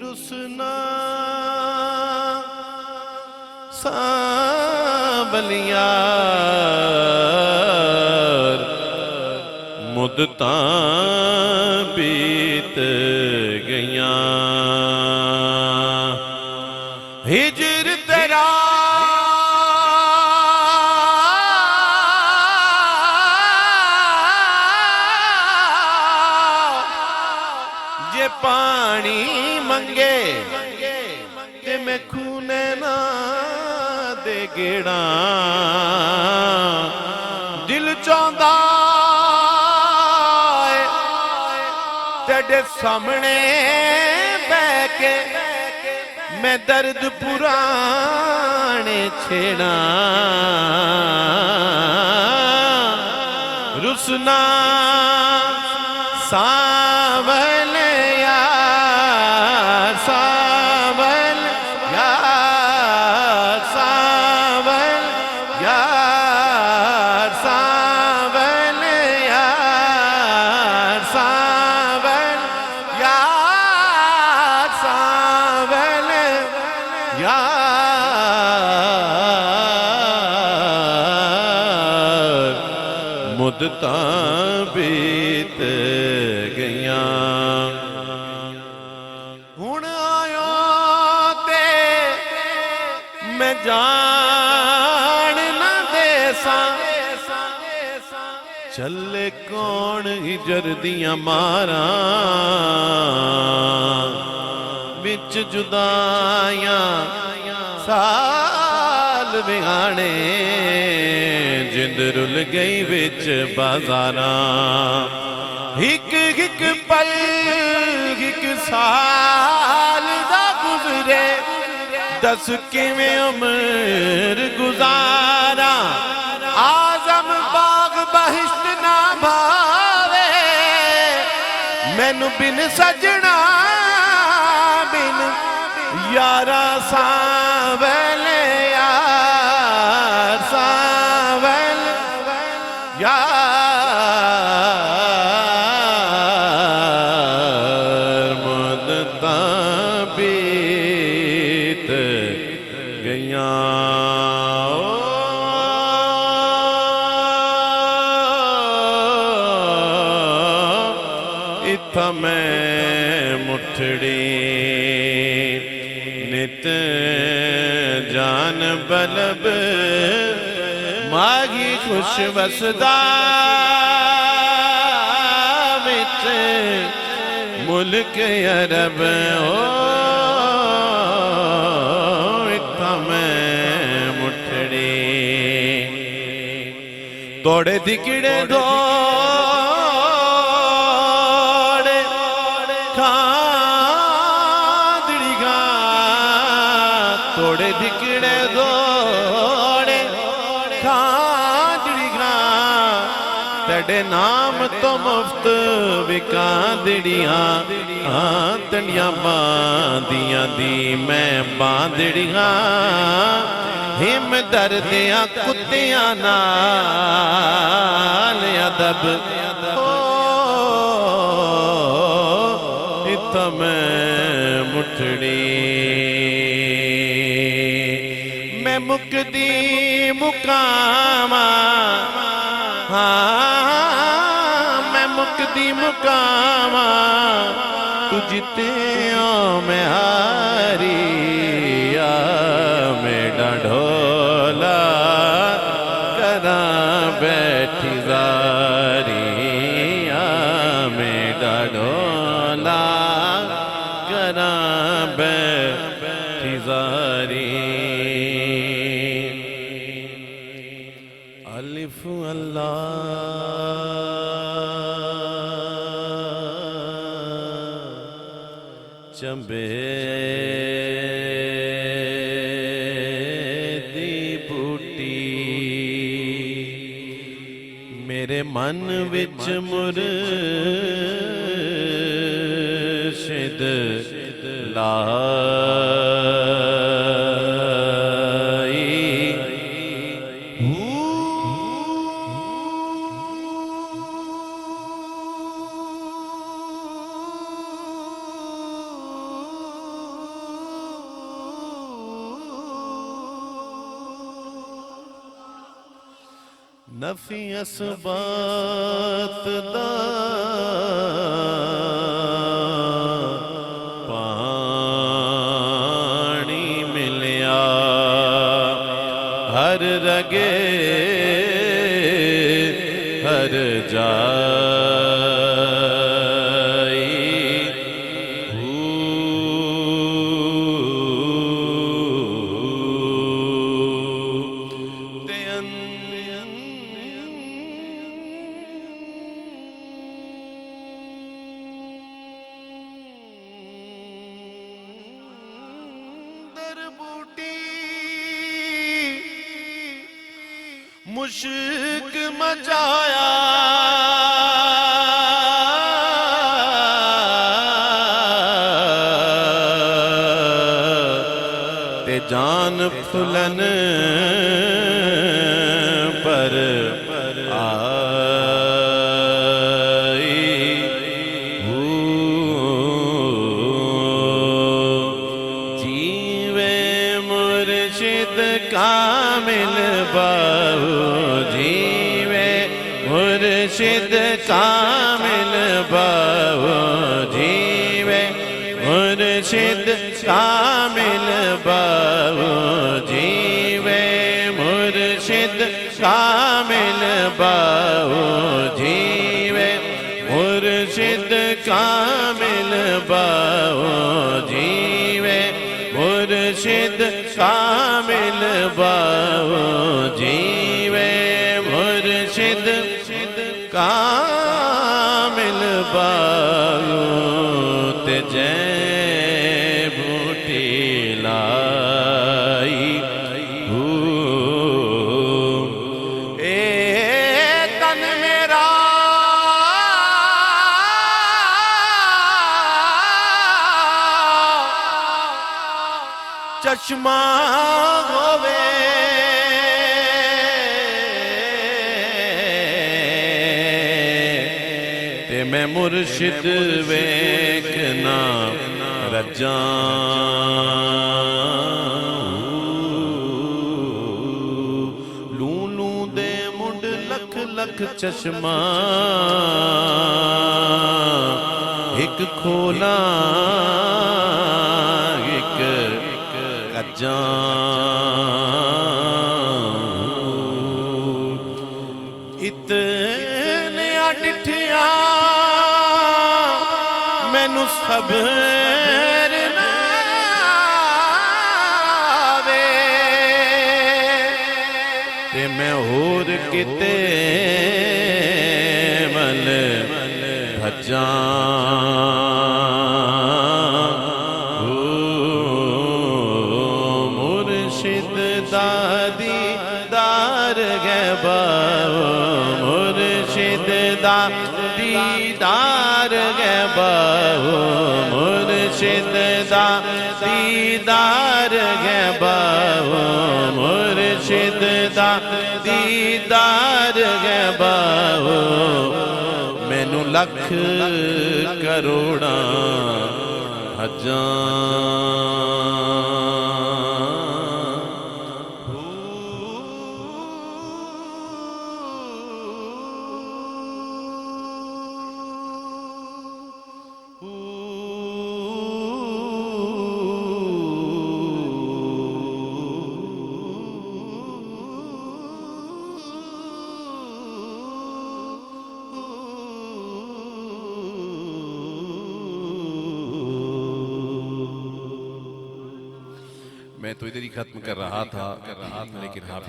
रुसना सावलियार मुद्दतां बीत गईयां हिजर तेरा जे पानी मंगे ते मैं खूने ना दे गेड़ा दिल चाहता तेरे सामने बह के मैं दर्द पुराने छेड़ा रुसना सावल यार सावल यार सावल यार सावल यार सावल यार सावल यार मुद्दतां बीत गईयां हुण आयो ते मैं जान ना देसां चले कौन हिजर दियां मारां विच जुदाइयां साल विहाने जिंद रुल गई विच बाजारां हिक हिक पल हिक साल दा गुजरे दस किवें उम्र गुजारा आजम बाग बहिश्त ना भावे मैनू बिन सजना बिन यारा सावल यार सावल यार मुद्दतां बीत गईयां इत्था मैं मुठड़ी नित जान बलब मागी खुश वसदा विच मुल्क अरब हो इत्था मैं मुठड़ी तोड़े दिकड़े दौड़े खांदड़ी गा तोड़े दिकड़े दौड़े खांदड़ी गा तेरे नाम तो मुफ्त विकांदड़ियां तंडियां बांदियां दी मैं बांदड़ियां हिम दर्दियां कुत्तियां नाल अदब इत्था मैं मुठड़ी मैं मुकदी मुकामा हाँ मैं मुकदी मुकामा तू जिते मैं हारी मेरा ढोला करा बैठी जारी मेरा ढोला करा बैठी जारी अलिफ अल्लाह चंबे दी बूटी मेरे मन विच मुर्शिद लाई नफी असबात दा पानी मिलिया हर रगे हर मुश्क मचाया ते जान फुलन पर आई जीवे मुर्शिद कामिल बाहू जीवे मुर्शिद कामिल बाहू जीवे मुर्शिद कामिल बाहू जीवे मुर्शिद कामिल बाहू जीवे मुर्शिद कामिल बाहू जीवे मुर्शिद कामिल बाहू जीवे मुर्शिद कामिल बाहू ते जय बूटी लाई ए तन मेरा चश्मा होवे ते मैं मुर्शिद वेखना रजा लूलू दे मुंड लख लख चश्मा एक खोला एक कज्जा इतने डिठिया मैनू सबर ना आवे ते मैं होर किते मल भजा मुर्शिद दादी दार गए बाओ मुर्शिद दादी दार गए बाओ मुर्शिद दादी दार गए बाओ मुर्शिद दादी दार गए बाओ मैनू लख करोड़ा मैं तो इधर ही खत्म कर रहा था लेकिन हाफिज